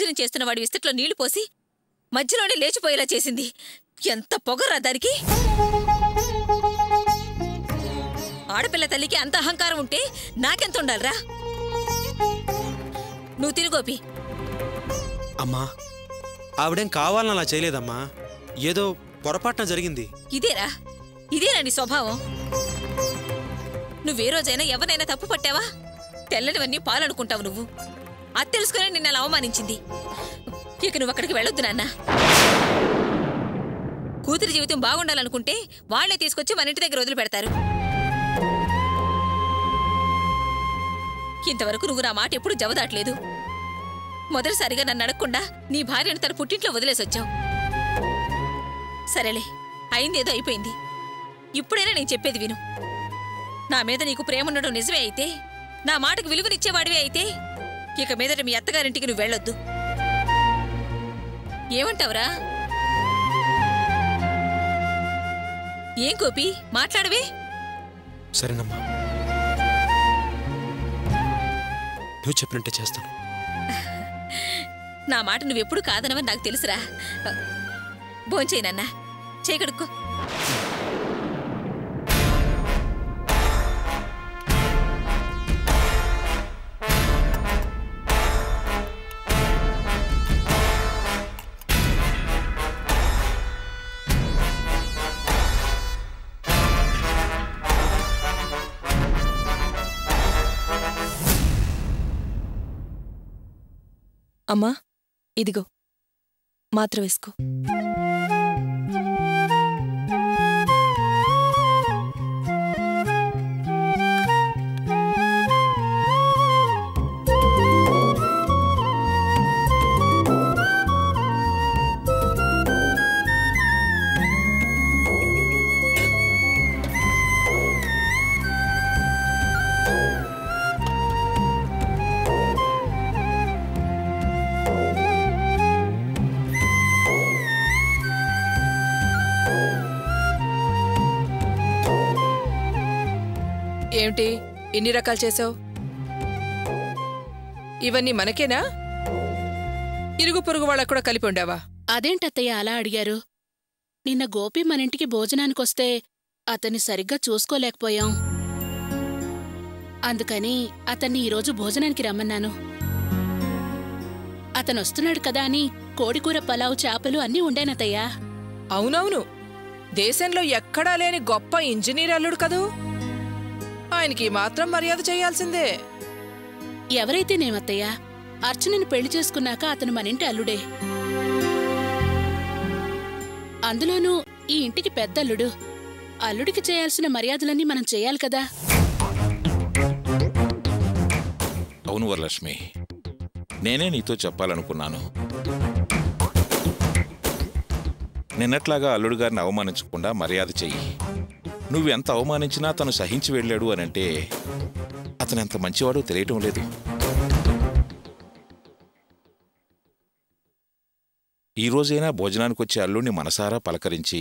భోజనం చేస్తున్న వాడి విస్తట్లో నీళ్లు పోసి మధ్యలోనే లేచిపోయేలా చేసింది. ఎంత పొగరా దానికి! ఆడపిల్ల తల్లికి అంత అహంకారం ఉంటే నాకెంత ఉండాలరా? నువ్వు తిరుగోపి. అమ్మా, ఆవిడేం కావాలని అలా చేయలేదమ్మా. ఏదో పొరపాటున జరిగింది. ఇదేనా నీ స్వభావం? నువ్వే రోజైనా ఎవరినైనా తప్పు పట్టావా? తెల్లనివన్నీ పాలనుకుంటావు నువ్వు. అది తెలుసుకునే నిన్న అలా అవమానించింది. ఇక నువ్వు అక్కడికి వెళ్ళొద్దు నాన్న. కూతురి జీవితం బాగుండాలనుకుంటే వాళ్లే తీసుకొచ్చి మన ఇంటి దగ్గర వదిలిపెడతారు. ఇంతవరకు నువ్వు నా మాట ఎప్పుడు జవదాట్లేదు. మొదటిసారిగా నన్ను అడగకుండా నీ భార్యను తన పుట్టింట్లో వదిలేసొచ్చావు. సరేలే, అయిందేదో అయిపోయింది. ఇప్పుడైనా నేను చెప్పేది విను. నా మీద నీకు ప్రేమ ఉండడం నిజమే అయితే, నా మాటకు విలువనిచ్చేవాడివే అయితే, ఇక మీదట మీ అత్తగారింటికి నువ్వు వెళ్ళొద్దు. ఏమంటావురా? ఏం గోపి, మాట్లాడవే. సరేనమ్మా, నువ్వు చెప్పినట్టే చేస్తాను. నా మాట నువ్వెప్పుడు కాదనవని నాకు తెలుసురా. భోంచేయనన్నా, చేయకడుక్కో. అమ్మా, ఇదిగో మాత్ర వేసుకో. ఏమిటి ఎన్ని రకాలు చేసావు? ఇవన్నీ మనకేనా? ఇరుగు పొరుగు వాళ్ళకు కూడా కలిపి ఉండావా? అదేంటత్తయ్య అలా అడిగారు? నిన్న గోపి మనింటికి భోజనానికొస్తే అతన్ని సరిగ్గా చూసుకోలేకపోయాం. అందుకని అతన్ని ఈరోజు భోజనానికి రమ్మన్నాను. అతనొస్తున్నాడు కదా అని కోడికూర, పలావు, చేపలు అన్నీ ఉండేనత్తయ్యా. అవునవును, దేశంలో ఎక్కడా లేని గొప్ప ఇంజనీర్ అల్లుడు కదూ. ఆయనకి మాత్రం మర్యాద చేయాల్సిందే. ఎవరైతేనేమత్తయ్యా, అర్చనని పెళ్లి చేసుకున్నాక అతను మనింటి అల్లుడే. అందులోనూ ఈ ఇంటికి పెద్దల్లుడు. అల్లుడికి చేయాల్సిన మర్యాదలన్నీ మనం చేయాలి కదా. అవును వరలక్ష్మి, నేనే నీతో చెప్పాలనుకున్నాను. నిన్నట్లాగా అల్లుడు గారిని అవమానించకుండా మర్యాద చెయ్యి. నువ్వెంత అవమానించినా తను సహించి వెళ్ళాడు అనంటే అతను ఎంత మంచివాడో తెలియటం లేదు. ఈ రోజైనా భోజనానికొచ్చే అల్లుడిని మనసారా పలకరించి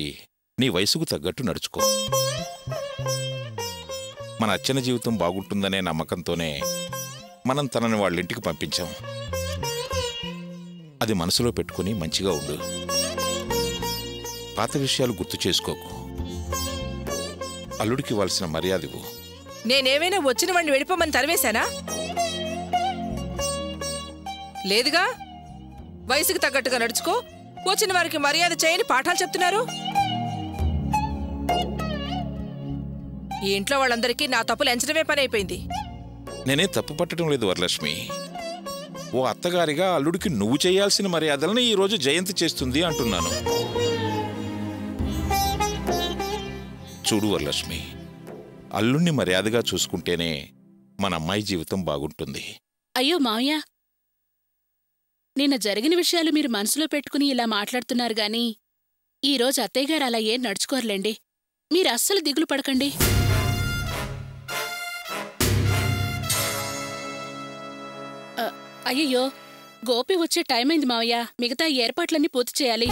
నీ వయసుకు తగ్గట్టు నడుచుకో. మన అచ్చన జీవితం బాగుంటుందనే నమ్మకంతోనే మనం తనని వాళ్ళింటికి పంపించాం. అది మనసులో పెట్టుకుని మంచిగా ఉండు. పాత విషయాలు గుర్తు చేసుకోకు. అల్లుడికి ఇవ్వాల్సిన మర్యాద ఇవ్వు. నేనేమైనా వచ్చిన వాడిని వెళ్ళిపోమని తరివేశానా? లేదుగా. వయసుకు తగ్గట్టుగా నడుచుకో, వచ్చిన వారికి మర్యాద చేయని పాఠాలు చెప్తున్నారు. ఈ ఇంట్లో వాళ్ళందరికీ నా తప్పులు ఎంచడమే పని అయిపోయింది. నేనే తప్పు పట్టడం లేదు వరలక్ష్మి. ఓ అత్తగారిగా అల్లుడికి నువ్వు చేయాల్సిన మర్యాదలను ఈరోజు జయంతి చేస్తుంది అంటున్నాను. చూడు వరలక్ష్మి, అల్లుణ్ణి మర్యాదగా చూసుకుంటేనే మన అమ్మాయి జీవితం బాగుంటుంది. అయ్యో మావయ్య, నిన్న జరిగిన విషయాలు మీరు మనసులో పెట్టుకుని ఇలా మాట్లాడుతున్నారు గాని ఈరోజు అత్తయ్యగారు అలా ఏం నడుచుకోర్లేండి. మీరు అస్సలు దిగులు పడకండి. అయ్యయ్యో, గోపి వచ్చే టైం అయింది మావయ్య. మిగతా ఏర్పాట్లన్నీ పూర్తి చేయాలి.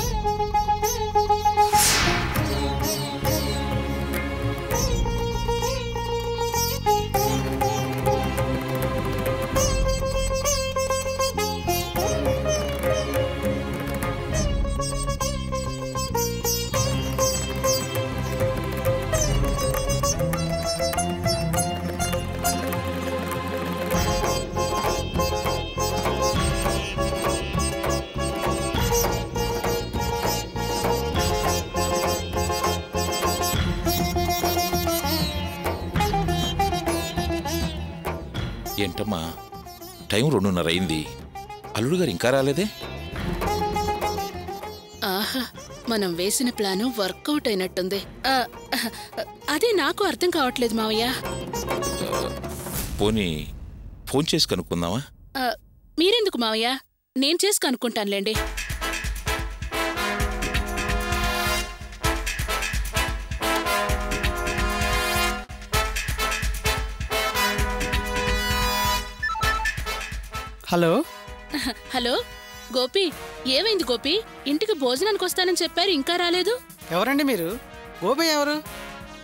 ఏంటమ్మా టైం 2:30 అయింది, అల్లుడు గారు ఇంకా రాలేదే? ఆహా, మనం వేసిన ప్లాను వర్కౌట్ అయినట్టుంది. అదే నాకు అర్థం కావట్లేదు మావయ్య. పోనీ ఫోన్ చేసి కనుక్కుందామా? మీరెందుకు మావయ్య, నేను చేసి కనుక్కుంటానులేండి. హలో హలో గోపి, ఏమైంది గోపి? ఇంటికి భోజనానికి వస్తానని చెప్పారు, ఇంకా రాలేదు. ఎవరండి మీరు? గోపి ఎవరు?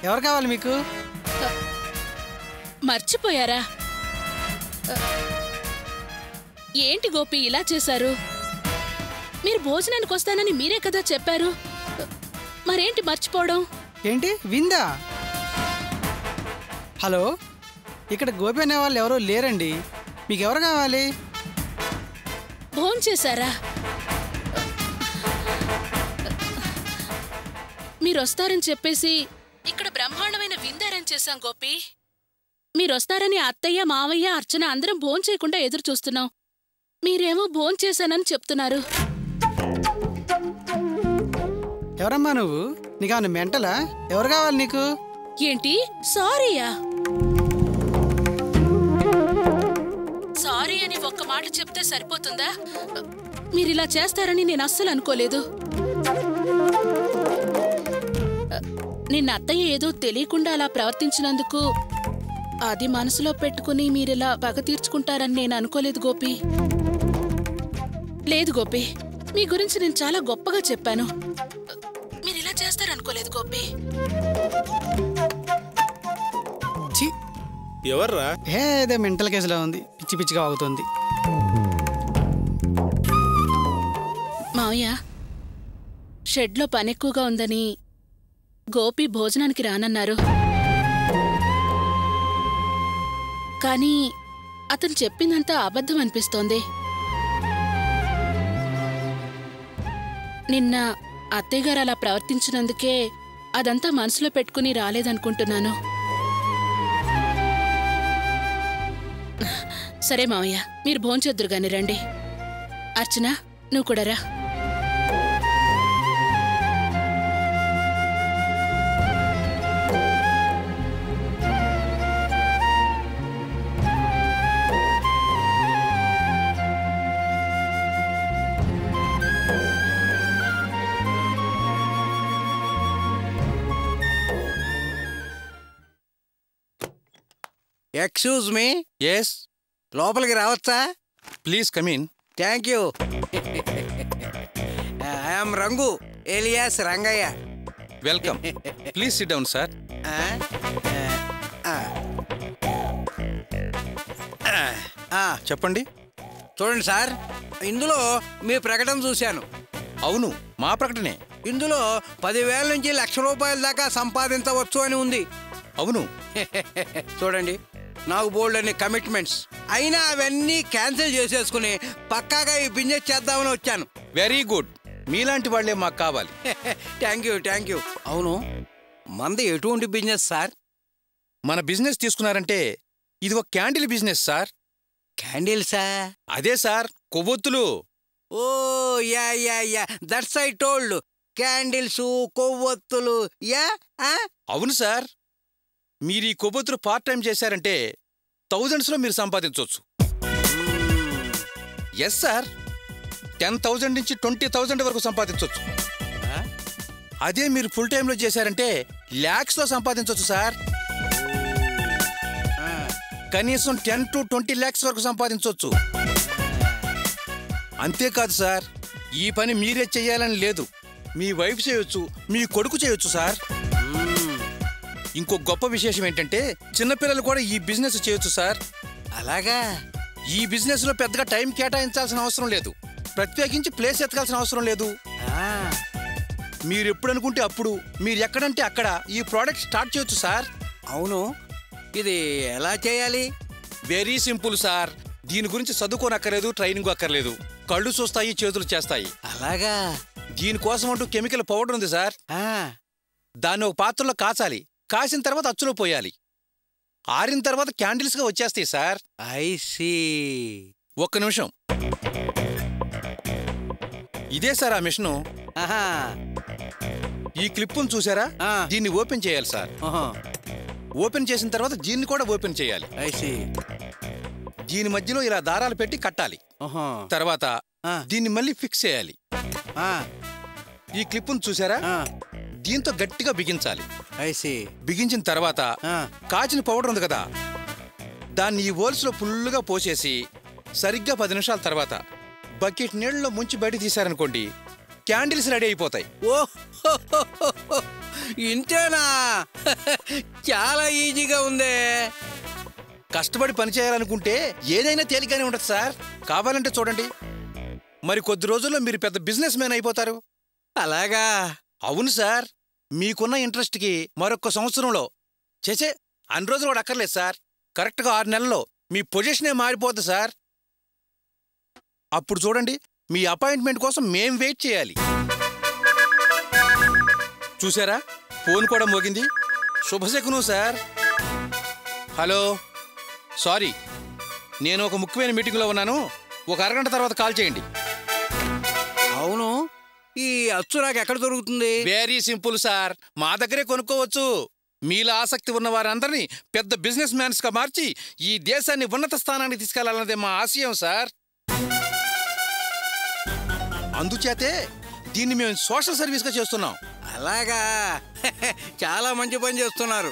ఎవరు కావాలి మీకు? మర్చిపోయారా? ఏంటి గోపి ఇలా చేశారు? మీరు భోజనానికి వస్తానని మీరే కదా చెప్పారు, మరేంటి మర్చిపోవడం? ఏంటి విందా? హలో, ఇక్కడ గోపి అనే వాళ్ళు ఎవరూ లేరండి. మీకెవరు కావాలి? భోంచేశారా? మీరొస్తారని చెప్పేసి ఇక్కడ బ్రహ్మాండమైన విందు అరేంజ్ చేశాం గోపి. మీరొస్తారని అత్తయ్య, మావయ్య, అర్చన అందరం భోంచేయకుండా ఎదురు చూస్తున్నాం. మీరేమో భోంచేశానని చెప్తున్నారు. ఎవరమ్మా నువ్వు? నీకేమన్నా మెంటలా? ఎవరు కావాలి నీకు? ఏంటి సారీయా? సారీ అని ఒక్క మాట చెప్తే సరిపోతుందా? మీరిలా చేస్తారని నేను అస్సలు అనుకోలేదు. నిన్న అత్తయ్య ఏదో తెలియకుండా అలా ప్రవర్తించినందుకు అది మనసులో పెట్టుకుని మీరిలా పగ తీర్చుకుంటారని నేను అనుకోలేదు గోపి. లేదు గోపి, మీ గురించి నేను చాలా గొప్పగా చెప్పాను. మీరిలా చేస్తారనుకోలేదు గోపి. ఎవర్రా? ఏదో మెంటల్ కేసులో ఉంది, పిచ్చి పిచ్చిగా అవుతుంది. మావయ్య, షెడ్లో పని ఎక్కువగా ఉందని గోపి భోజనానికి రానన్నారు. కానీ అతను చెప్పిందంతా అబద్ధం అనిపిస్తోంది. నిన్న అత్తయ్యగారు అలా ప్రవర్తించినందుకే అదంతా మనసులో పెట్టుకుని రాలేదనుకుంటున్నాను. సరే మావయ్య, మీరు భోంచేద్దురు గాని రండి. అర్చన, నువ్వు కూడా రా. Excuse me. ఎస్, లోపలికి రావచ్చా? Please come in. Thank you. I'm Rangu alias Rangayya. Welcome. Please sit down sir. చెప్పండి. చూడండి సార్, ఇందులో మీ ప్రకటన చూశాను. అవును, మా ప్రకటనే. ఇందులో 10,000 నుంచి ₹1,00,000 దాకా సంపాదించవచ్చు అని ఉంది. అవును. చూడండి, నాకు బోల్డ్ అన్ని కమిట్మెంట్స్ అయినా అవన్నీ క్యాన్సిల్ చేసేసుకుని పక్కాగా ఈ బిజినెస్ చేద్దామని వచ్చాను. వెరీ గుడ్, మీలాంటి వాళ్లే మాకు కావాలి. Thank you, thank you. అవును, మంది ఎటువంటి బిజినెస్ సార్? మన బిజినెస్ తీసుకున్నారంటే ఇది ఒక క్యాండిల్ బిజినెస్ సార్. క్యాండిల్సా? అదే సార్, కొవ్వొత్తులు. Oh yeah yeah yeah, that's I told. Candles, కొవ్వొత్తులు. యా. అవును సార్, మీరు ఈ కొవ్వొత్తులు పార్ట్ టైం చేశారంటే థౌజండ్స్లో మీరు సంపాదించవచ్చు. ఎస్ సార్, 10,000 నుంచి 20,000 వరకు సంపాదించవచ్చు. అదే మీరు ఫుల్ టైంలో చేశారంటే lakhsలో సంపాదించవచ్చు సార్. కనీసం 10 to 20 lakhs వరకు సంపాదించవచ్చు. అంతేకాదు సార్, ఈ పని మీరే చెయ్యాలని లేదు. మీ వైఫ్ చేయొచ్చు, మీ కొడుకు చేయొచ్చు సార్. ఇంకో గొప్ప విశేషం ఏంటంటే చిన్నపిల్లలు కూడా ఈ బిజినెస్ చేయొచ్చు సార్. అలాగా? ఈ బిజినెస్ లో పెద్దగా టైం కేటాయించాల్సిన అవసరం లేదు, ప్రత్యేకించి ప్లేస్ ఎత్తకాల్సిన అవసరం లేదు. మీరు ఎప్పుడు అనుకుంటే అప్పుడు, మీరు ఎక్కడంటే అక్కడ ఈ ప్రోడక్ట్ స్టార్ట్ చేయొచ్చు సార్. అవును, ఇది ఎలా చేయాలి? Very simple sir. దీని గురించి చదువుకోనక్కర్లేదు, ట్రైనింగ్ అక్కర్లేదు. కళ్ళు చూస్తాయి, చేతులు చేస్తాయి. అలాగా? దీనికోసం అంటూ కెమికల్ పౌడర్ ఉంది సార్. దాన్ని ఒక పాత్రలో కాచాలి, కాసిన తర్వాత అచ్చులో పోయాలి. ఆరిన తర్వాత క్యాండిల్స్గా వచ్చేస్తాయి సార్. I see. ఒక్క నిమిషం. ఇదే సార్ ఆ మిషను. ఆహా. ఈ క్లిప్పును చూసారా? దీన్ని ఓపెన్ చేయాలి సార్. ఓపెన్ చేసిన తర్వాత దీన్ని కూడా ఓపెన్ చేయాలి. I see. దీని మధ్యలో ఇలా దారాలు పెట్టి కట్టాలి. తర్వాత దీన్ని మళ్ళీ ఫిక్స్ చేయాలి. ఈ క్లిప్పును చూసారా? దీంతో గట్టిగా బిగించాలి. బిగించిన తర్వాత కాచిన పౌడర్ ఉంది కదా, దాన్ని ఈ హోల్స్లో ఫుల్లుగా పోసేసి సరిగ్గా 10 నిమిషాల తర్వాత బకెట్ నీళ్ళలో ముంచి బయట తీశారనుకోండి, క్యాండిల్స్ రెడీ అయిపోతాయి. ఇంతేనా? చాలా ఈజీగా ఉందే. కష్టపడి పని చేయాలనుకుంటే ఏదైనా తేలికగానే ఉండదు సార్. కావాలంటే చూడండి, మరి కొద్ది రోజుల్లో మీరు పెద్ద బిజినెస్ మ్యాన్ అయిపోతారు. అలాగా? అవును సార్. మీకున్న ఇంట్రెస్ట్కి మరొక సంవత్సరంలో, చేసే అన్ని రోజులు కూడా అక్కర్లేదు సార్, కరెక్ట్గా 6 నెలల్లో మీ పొజిషనే మారిపోద్ది సార్. అప్పుడు చూడండి, మీ అపాయింట్మెంట్ కోసం మేం వెయిట్ చేయాలి. చూసారా, ఫోన్ కూడా మోగింది. శుభశకునం సార్. హలో, సారీ, నేను ఒక ముఖ్యమైన మీటింగ్లో ఉన్నాను. ఒక అరగంట తర్వాత కాల్ చేయండి. అవును, ఈ అచ్చు నాకు ఎక్కడ దొరుకుతుంది? వెరీ సింపుల్ సార్, మా దగ్గరే కొనుక్కోవచ్చు. మీలో ఆసక్తి ఉన్న వారందరినీ పెద్ద బిజినెస్ మ్యాన్స్గా మార్చి ఈ దేశాన్ని ఉన్నత స్థానానికి తీసుకెళ్లాలన్నదే మా ఆశయం సార్. అందుచేతే దీన్ని మేము సోషల్ సర్వీస్గా చేస్తున్నాం. అలాగా? చాలా మంచి పని చేస్తున్నారు.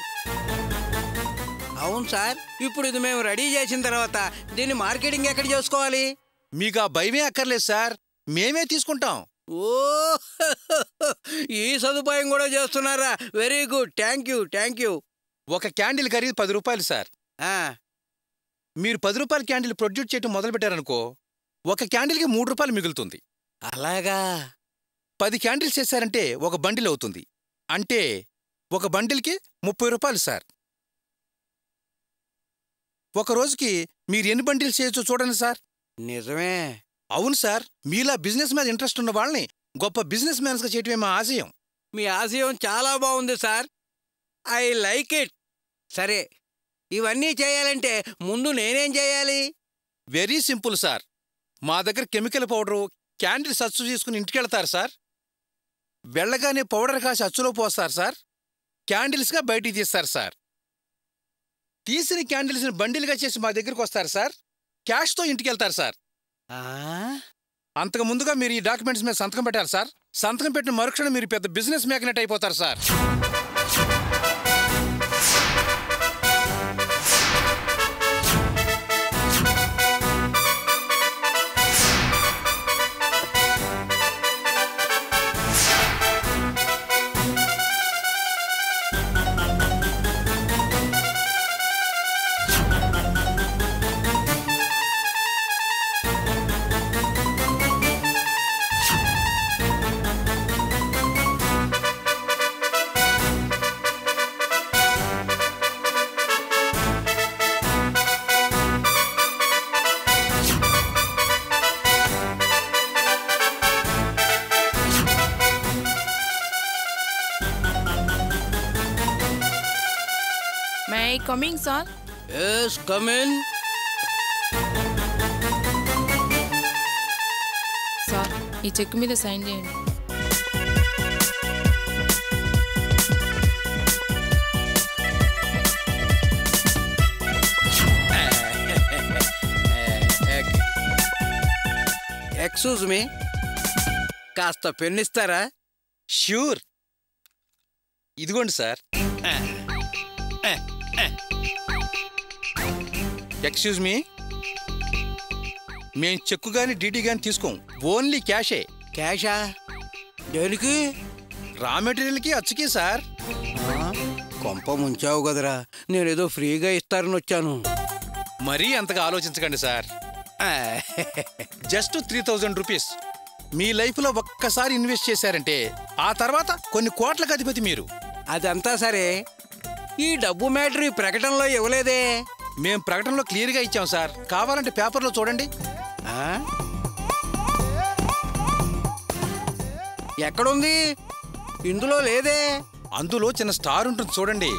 అవును సార్, ఇప్పుడు ఇది మేము రెడీ చేసిన తర్వాత దీన్ని మార్కెటింగ్ ఎక్కడ చేసుకోవాలి? మీకు ఆ భయమే అక్కర్లేదు సార్, మేమే తీసుకుంటాం. ఓ, ఈ సదుపాయం కూడా చేస్తున్నారా? Very good, thank you, thank you. ఒక క్యాండిల్ ఖరీదు 10 రూపాయలు సార్. మీరు 10 రూపాయల క్యాండిల్ ప్రొడ్యూస్ చేయడం మొదలుపెట్టారనుకో, ఒక క్యాండిల్కి 3 రూపాయలు మిగులుతుంది. అలాగా? 10 క్యాండిల్స్ చేశారంటే ఒక బండిల్ అవుతుంది. అంటే ఒక బండిల్కి 30 రూపాయలు సార్. ఒక రోజుకి మీరు ఎన్ని బండిల్స్ చేయొచ్చో చూడండి సార్. నిజమే? అవును సార్, మీలా బిజినెస్ మీద ఇంట్రెస్ట్ ఉన్న వాళ్ళని గొప్ప బిజినెస్ మ్యాన్స్గా చేయటమే మా ఆశయం. మీ ఆశయం చాలా బాగుంది సార్, ఐ లైక్ ఇట్. సరే, ఇవన్నీ చేయాలంటే ముందు నేనేం చేయాలి? Very simple sir. మా దగ్గర కెమికల్ పౌడరు, క్యాండిల్స్ అచ్చు తీసుకుని ఇంటికెళ్తారు సార్. వెళ్ళగానే పౌడర్ కాసి అచ్చులో పోస్తారు సార్. క్యాండిల్స్గా బయటికి తీస్తారు సార్. తీసిన క్యాండిల్స్ని బండిల్గా చేసి మా దగ్గరికి వస్తారు సార్. క్యాష్తో ఇంటికెళ్తారు సార్. అంతకు ముందుగా మీరు ఈ డాక్యుమెంట్స్ మీద సంతకం పెట్టాలి సార్. సంతకం పెట్టిన మరుక్షణం మీరు పెద్ద బిజినెస్ మ్యాగ్నెట్ అయిపోతారు sir. Coming, sir? Yes, come in. Sir, ఈ చెక్ మీద సైన్ చేయండి. ఎక్స్క్యూజ్ మీ, కాస్త పెన్ ఇస్తారా? ష్యూర్, ఇదిగోండి సార్. ఎక్స్క్యూజ్ మీ, మేం చెక్కు గాని డీడీ గాని తీసుకోం, ఓన్లీ క్యాషే. క్యాషా? దేనికి? రా మెటీరియల్కి అచ్చుకి సార్. కొంప ముంచావు కదరా, నేనేదో ఫ్రీగా ఇస్తారని వచ్చాను. మరీ అంతగా ఆలోచించకండి సార్. Just 3000 rupees. మీ లైఫ్లో ఒక్కసారి ఇన్వెస్ట్ చేశారంటే ఆ తర్వాత కొన్ని కోట్లకు అధిపతి మీరు. అదంతా సరే, ఈ డబ్బు మ్యాటర్ ఈ ప్రకటనలో ఇవ్వలేదే. మేం ప్రకటనలో క్లియర్గా ఇచ్చాం సార్, కావాలంటే పేపర్లో చూడండి. ఎక్కడుంది? ఇందులో లేదే. అందులో చిన్న స్టార్ ఉంటుంది చూడండి.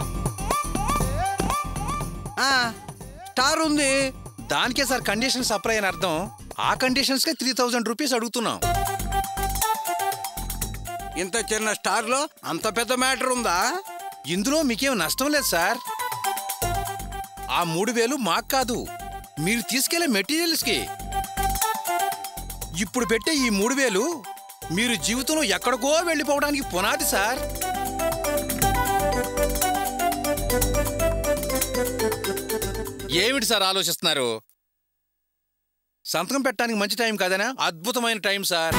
స్టార్ ఉంది. దానికే సార్ కండిషన్ సప్లై అని అర్థం. ఆ కండిషన్స్కే 3000 రూపీస్ అడుగుతున్నాం. ఇంత చిన్న స్టార్లో అంత పెద్ద మ్యాటర్ ఉందా? ఇందులో మీకేం నష్టం లేదు సార్. ఆ 3000 మాకు కాదు, మీరు తీసుకెళ్లే మెటీరియల్స్కి. ఇప్పుడు పెట్టే ఈ 3000 మీరు జీవితంలో ఎక్కడికో వెళ్ళిపోవడానికి పునాది సార్. ఏమిటి సార్ ఆలోచిస్తున్నారు? సంతకం పెట్టడానికి మంచి టైం కాదనా? అద్భుతమైన టైం సార్.